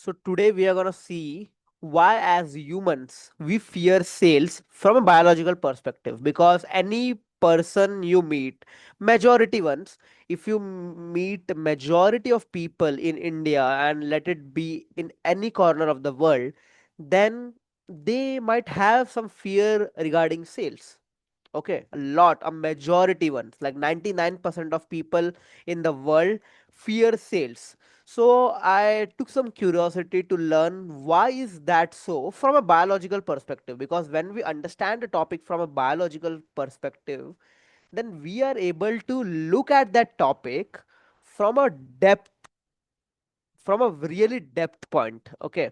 So today we are going to see why as humans we fear sales from a biological perspective, because any person you meet, majority ones, if you meet majority of people in India and let it be in any corner of the world, then they might have some fear regarding sales. Okay, a majority ones, like 99% of people in the world fear sales. So I took some curiosity to learn why is that so from a biological perspective, because when we understand a topic from a biological perspective, then we are able to look at that topic from a depth, from a really depth point. Okay,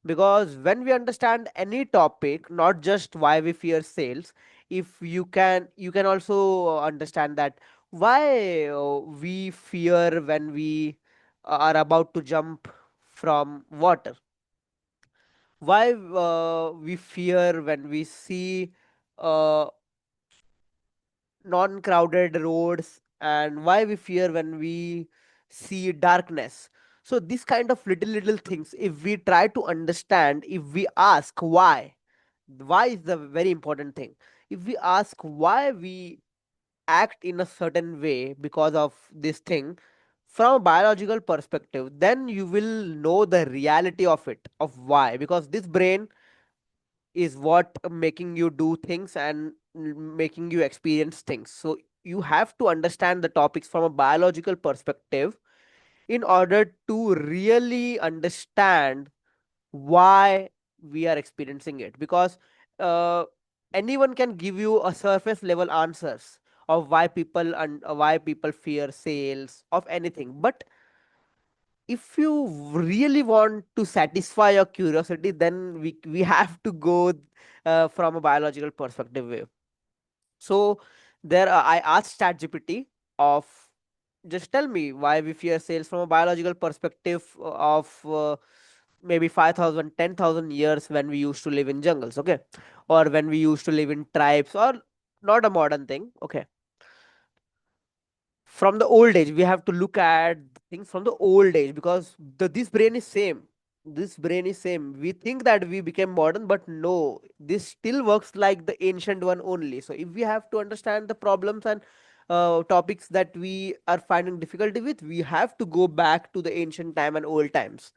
because when we understand any topic, not just why we fear sales, if you can also understand that why we fear when we are about to jump from water, why we fear when we see uh, non-crowded roads, and why we fear when we see darkness. So these kind of little things, if we try to understand, if we ask why is the very important thing. If we ask why we act in a certain way because of this thing from a biological perspective, then you will know the reality of it, of why, because this brain is what making you do things and making you experience things. So you have to understand the topics from a biological perspective in order to really understand why we are experiencing it, because uh, anyone can give you a surface level answers of why people fear sales of anything, but if you really want to satisfy your curiosity, then we have to go from a biological perspective way. So there I asked ChatGPT of, just tell me why we fear sales from a biological perspective of maybe 5,000, 10,000 years when we used to live in jungles. Okay, or when we used to live in tribes, or not a modern thing. Okay, from the old age we have to look at things from the old age, because this brain is same. This brain is same. We think that we became modern, but no, this still works like the ancient one only. So if we have to understand the problems and topics that we are finding difficulty with, we have to go back to the ancient time and old times.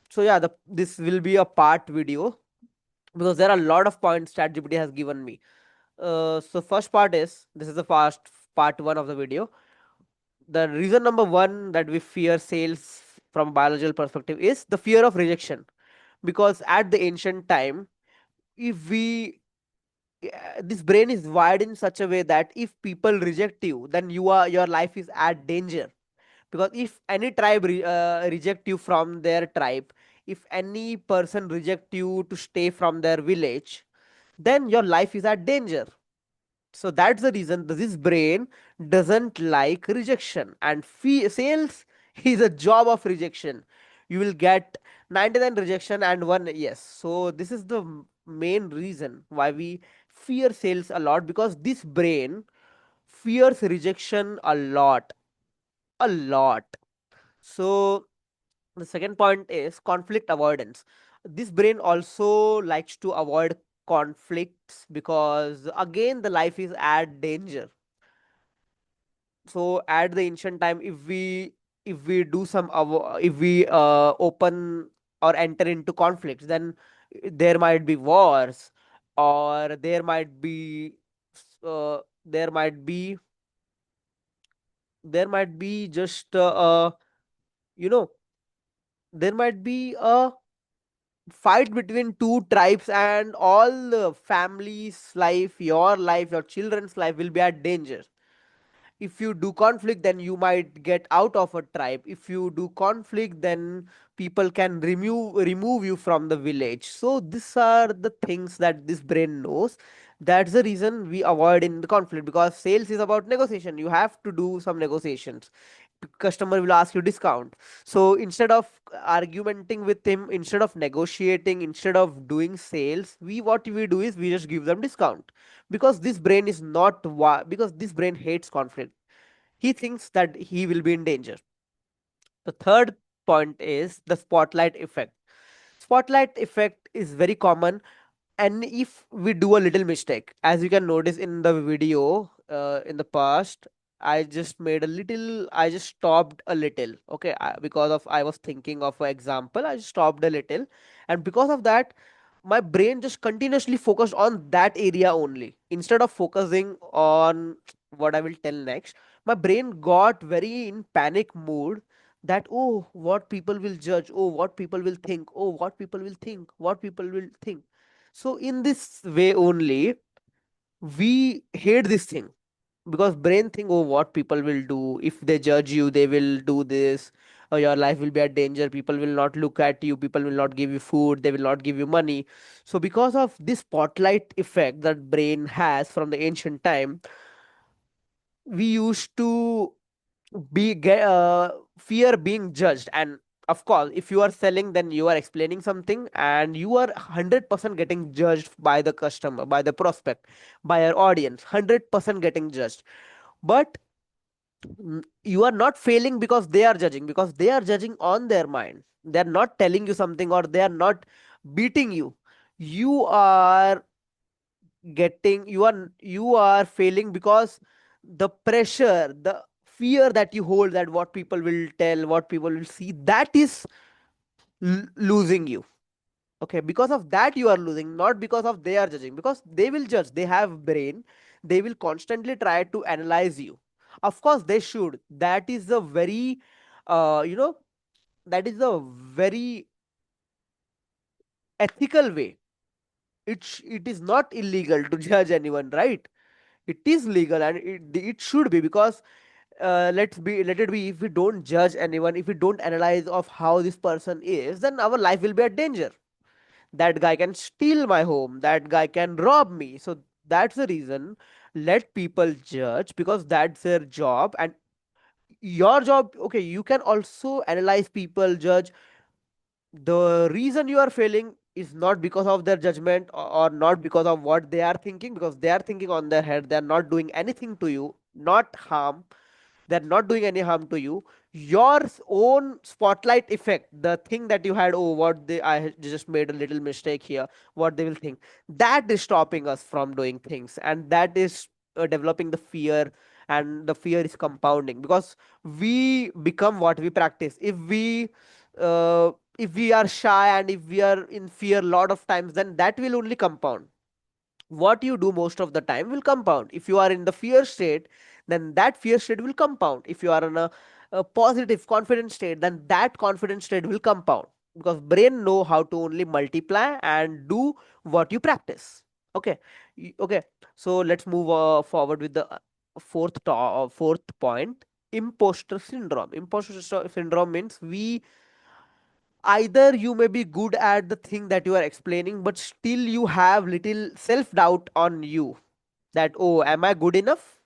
So yeah, this will be a part video, because there are a lot of points ChatGPT has given me. So first part is, this is the first part one of the video. The reason number one that we fear sales from biological perspective is the fear of rejection, because at the ancient time, if we this brain is wired in such a way that if people reject you, then your life is at danger. Because if any tribe reject you from their tribe, if any person reject you to stay from their village, then your life is at danger. So that's the reason that this brain doesn't like rejection, and sales is a job of rejection. You will get 99 rejection and one yes. So this is the main reason why we fear sales a lot, because this brain fears rejection a lot. So the second point is conflict avoidance. This brain also likes to avoid conflicts, because again the life is at danger. So at the ancient time, if we do if we open or enter into conflicts, then there might be wars, or there might be just you know there might be a fight between two tribes, and all the family's life, your life, your children's life will be at danger. If you do conflict, then you might get out of a tribe. If you do conflict, then people can remove you from the village. So these are the things that this brain knows. That's the reason we avoid in the conflict, because sales is about negotiation. You have to do some negotiations. Customer will ask you discount. So instead of argumenting with him, instead of negotiating, instead of doing sales, we what we do is we just give them discount, because this brain is not because this brain hates conflict. He thinks that he will be in danger. The third point is the spotlight effect. Spotlight effect is very common, and if we do a little mistake, as you can notice in the video, in the past, I just stopped a little, okay, because of I was thinking of an example, I just stopped a little, and because of that my brain just continuously focused on that area only instead of focusing on what I will tell next. My brain got very in panic mood, that oh, what people will judge, oh, what people will think, oh, what people will think, what people will think. So in this way only we hate this thing, because brain think, oh, what people will do, if they judge you they will do this, or your life will be at danger, people will not look at you, people will not give you food, they will not give you money. So because of this spotlight effect that brain has from the ancient time, we used to fear being judged. And of course if you are selling, then you are explaining something and you are 100% getting judged by the customer, by the prospect, by your audience, 100% getting judged. But you are not failing because they are judging, because they are judging on their mind, they are not telling you something, or they are not beating you. You are you are failing because the pressure, the fear that you hold, that what people will tell, what people will see, that is losing you. Okay, because of that you are losing, not because of they are judging, because they will judge, they have brain, they will constantly try to analyze you. Of course they should, that is a very you know that is a very ethical way. It is not illegal to judge anyone, right? It is legal, and it should be, because let it be, if we don't judge anyone, if we don't analyze of how this person is, then our life will be at danger. That guy can steal my home, that guy can rob me. So that's the reason, let people judge, because that's their job. And your job, okay, you can also analyze people, judge. The reason you are failing is not because of their judgment, or not because of what they are thinking, because they are thinking on their head, they are not doing anything to you, not harm, they're not doing any harm to you. Your own spotlight effect, the thing that you had, oh, what they, I just made a little mistake here, what they will think, that is stopping us from doing things, and that is developing the fear. And the fear is compounding, because we become what we practice. If we are shy and if we are in fear a lot of times, then that will only compound. What you do most of the time will compound. If you are in the fear state, then that fear state will compound. If you are in a positive confident state, then that confident state will compound, because brain know how to only multiply and do what you practice. Okay. Okay, so let's move forward with the fourth point. Imposter syndrome. Syndrome means we, either you may be good at the thing that you are explaining, but still you have little self doubt on you, that oh, am I good enough,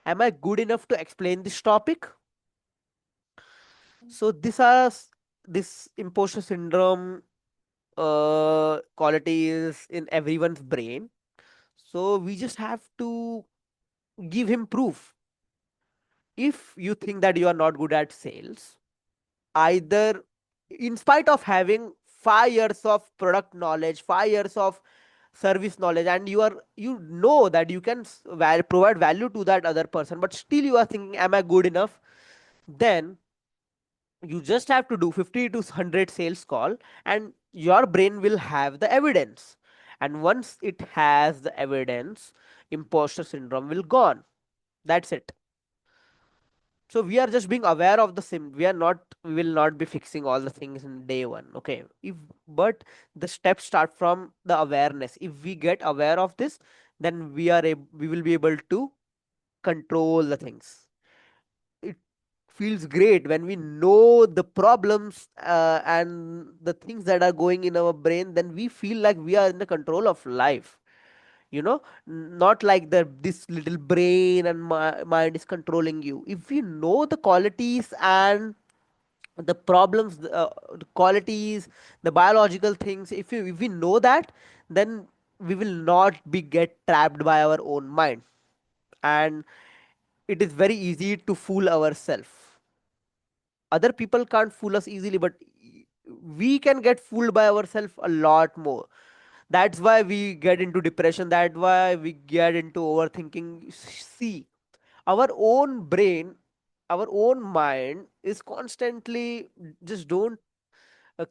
am I good enough to explain this topic. So this imposter syndrome quality is in everyone's brain. So we just have to give him proof. If you think that you are not good at sales, either, in spite of having 5 years of product knowledge, 5 years of service knowledge, and you know that you can provide value to that other person, but still you are thinking, am I good enough? Then you just have to do 50 to 100 sales call, and your brain will have the evidence. And once it has the evidence, imposter syndrome will gone. That's it. So we are just being aware of the sim, we are not, we will not be fixing all the things in day one, okay? If But the steps start from the awareness. If we get aware of this, then we will be able to control the things. It feels great when we know the problems and the things that are going in our brain, then we feel like we are in the control of life. Not like the this little brain and mind is controlling you. If we know the qualities and the problems, the qualities, the biological things, if we know that, then we will not be get trapped by our own mind. And it is very easy to fool ourselves. Other people can't fool us easily, but we can get fooled by ourselves a lot more. That's why we get into depression, that's why we get into overthinking. See, our own brain, our own mind is constantly just don't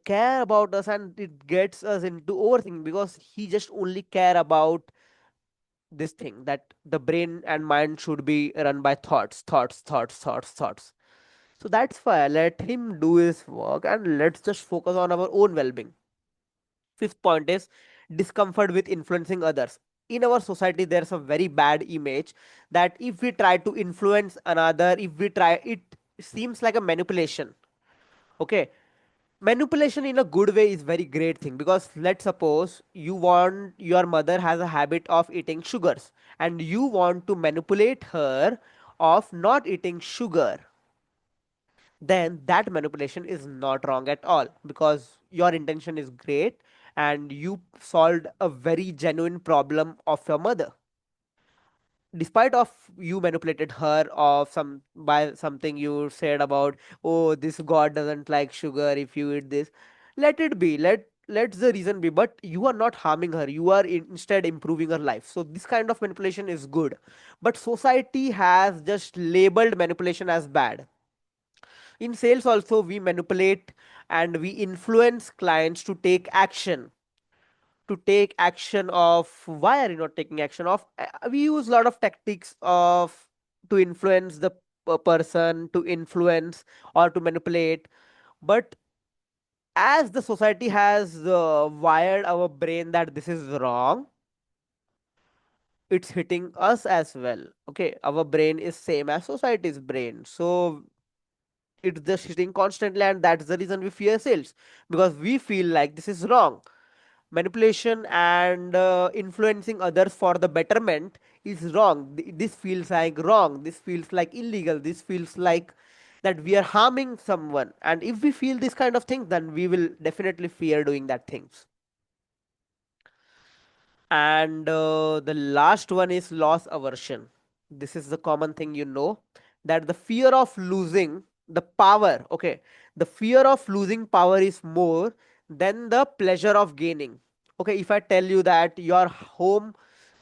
care about us, and it gets us into overthinking because he just only care about this thing, that the brain and mind should be run by thoughts, thoughts, thoughts, thoughts, thoughts. So that's why let him do his work and let's just focus on our own well-being. Fifth point is discomfort with influencing others. In our society, there's a very bad image that if we try to influence another, if we try, it seems like a manipulation. Okay, manipulation in a good way is very great thing, because let's suppose you want, your mother has a habit of eating sugars and you want to manipulate her of not eating sugar, then that manipulation is not wrong at all, because your intention is great and you solved a very genuine problem of your mother. Despite of you manipulated her of some by something you said about, oh, this god doesn't like sugar if you eat this, let it be, let the reason be, but you are not harming her, you are instead improving her life. So this kind of manipulation is good, but society has just labeled manipulation as bad. In sales also we manipulate and we influence clients to take action, of why are you not taking action of, we use a lot of tactics of to influence the person, to influence or to manipulate. But as the society has wired our brain that this is wrong, it's hitting us as well. Okay, our brain is same as society's brain, so it's just hitting constantly, and that's the reason we fear sales, because we feel like this is wrong. Manipulation and influencing others for the betterment is wrong. This feels like wrong, this feels like illegal, this feels like that we are harming someone, and if we feel this kind of thing, then we will definitely fear doing that things. And the last one is loss aversion. This is the common thing, that the fear of losing the power. Okay, the fear of losing power is more than the pleasure of gaining. Okay, if I tell you that your home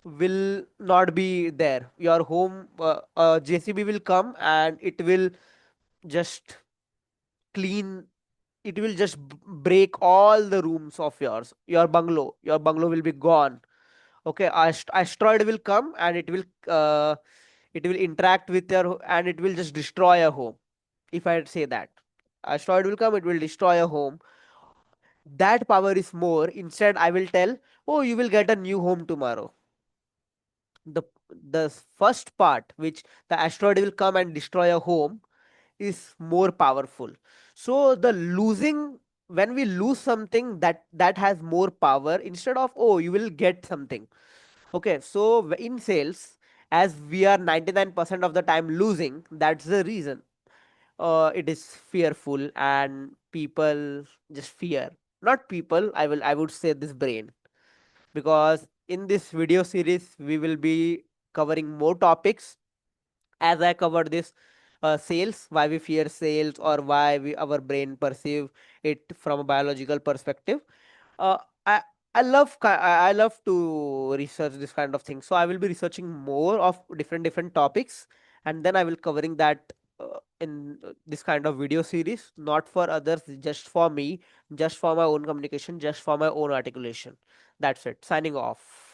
will not be there, your home, JCB will come and it will just clean, it will just break all the rooms of yours, your bungalow will be gone. Okay, asteroid will come and it will interact with and it will just destroy a home. If I say that asteroid will come, it will destroy a home, that power is more. Instead I will tell, oh, you will get a new home tomorrow. The first part, which the asteroid will come and destroy a home, is more powerful. So the losing, when we lose something, that has more power, instead of, oh, you will get something. Okay, so in sales, as we are 99% of the time losing, that's the reason it is fearful, and people just fear. Not people, I would say this brain, because in this video series we will be covering more topics. As I covered this sales, why we fear sales, or why our brain perceive it from a biological perspective. uh, I I love to research this kind of thing, so I will be researching more of different topics, and then I will covering that in this kind of video series, not for others, just for me, just for my own communication, just for my own articulation. That's it. Signing off.